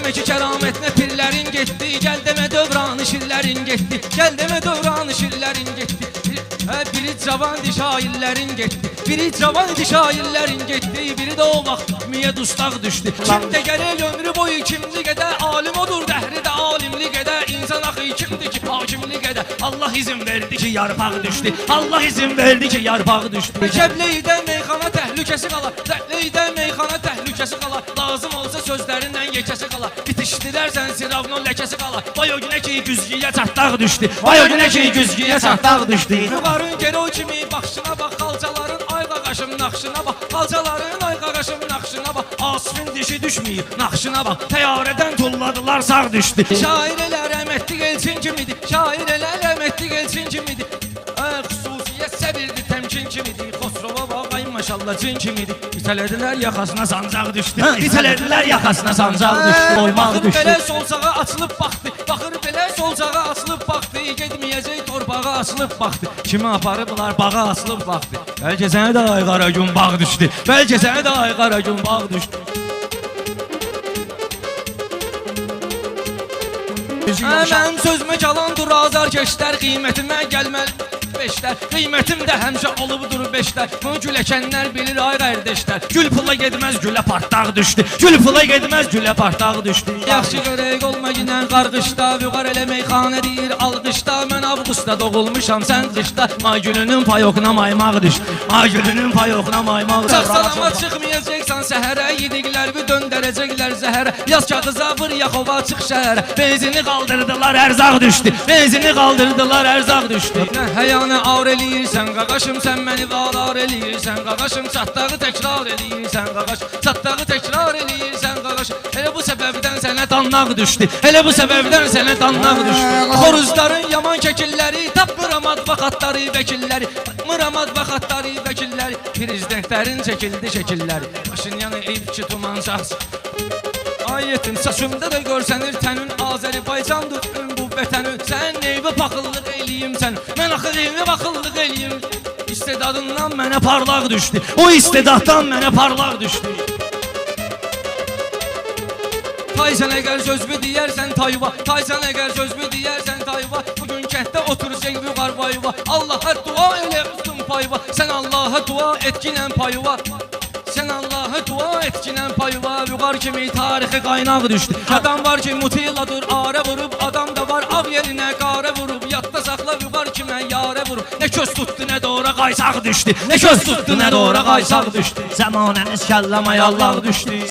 Demə ki kəramətinə pirlərin getdi, gəl demə dövranı şirlərin getdi, gəl demə dövranı şirlərin getdi. Biri cavandı şairlərin getdi, biri cavandı şairlərin getdi, biri də o vaxt miyə dustaq düşdü. Kimdə gələk ömrü boyu kimli qədə, alim odur dəhri də alimli qədə. İnsan axı kimdir ki hakimli qədə, Allah izin verdi ki yarpaq düşdü, Allah izin verdi ki yarpaq düşdü. Kəbleydə meyxana təhlükəsi qalar, Kəbleydə meyxana təhlükəsi qalar, lazım olsa sözlərindən yekəsi qalar, bitişdirərsən siravnun ləkəsi qalar. Vay o günə ki güzgüyə çatdaq düşdü, vay o günə ki güzgüyə çatdaq düşdü. Vüqarın geri o kimi baxışına bax, xalcaların ay qaqaşım naxşına bax, xalcaların ay qaqaşım naxşına bax, asfin dişi düşməyib naxşına bax, təyyarədən tulladılar sağ düşdü. Şair elə rəhmətli Elçin kimidir, şair elə rəhmətli Elçin kimidir, xüsusiyyət səbirdi təmkin kimidir, Xosrova bax ay maşallah cin kimidir. İtələdilər yaxasına sancaq düşdü, İtələdilər yaxasına sancaq düşdü, oymaq düşdü. Baxır belə solcağa açılıb baxdı, baxır belə solcağa açılıb baxdı, getməyəcək torpağa açılıb baxdı. Kimi aparıblar bağa açılıb baxdı, bəlkə sənə də ay qara gün bağ düşdü, bəlkə sənə də ay qara gün bağ düşdü. Mən sözümə qalandır azar keçlər, qiymətimə gəlməli beşlər, qiymətim də həmişə olubdur beşlər. Bunu güləkənlər bilir ay qardeşlər, gül pula gedməz gülə partaq düşdü, gül pula gedməz gülə partaq düşdü. Yaxşı görək olma yinə qarqışda, vüqar elə meyxanə deyir alqışda. Mən avqustda doğulmuşam sən qışda, may gülünün payokuna maymaq düşdü, may gülünün payokuna maymaq. Sağ salamat çıxmayacaqsan səhərə, yediqlər bir döndərəcəklər zəhərə. Yaz kağıza vır yaxova çıx şəhərə, benzini qaldırdılar ərzaq düşdü, benzini qaldırdılar ərzaq düşdü. Həyanı ağır eləyirsən qaqaşım, sən məni varar eləyirsən qaqaşım, çatdağı təkrar eləyirsən qaqaş, çatdağı təkrar eləyirsən qaqaş. Elə bu səbəbdən sənə danlaq düşdü, elə bu səbəbdən sənə danlaq düşdü. Xoruzların yaman kəkilləri, tapmıram advokatları vəkilləri, tapmıram advokatları vəkilləri. Prezidentlərin çəkildi şəkilləri, Paşinyanı eyb ki tuman şahs. Ayetin saçımda da görsənir tənin, Azərbaycandır bu vətənin. Sən neyvə paxıllıq eləyim sən, mən axı neyvə paxıllıq eləyim. İstedadından mənə parlaq düşdü, o istedaddan mənə parlaq düşdü. Taysan əgər sözümü deyərsən tayva, taysan əgər sözümü deyərsən tayva. Bugün kənddə oturacaq vüqar vayva, Allah'a dua elə üstün payva. Sən Allah'a dua etkinən payva, sən Allah'a dua etkinən payva. Vüqar kimi tarixi qaynaq düşdü. Adam var ki mutiladır arə vurub, adam da var ağ yerinə qarə vurub. Yadda saxla vüqar kimə yarə vurub. Nə köz tutdu nə doğra qaysaq düşdü, nə köz tutdu nə doğra qaysaq düşdü. Zəmanəmiz kəlləmə yallaq düşdü.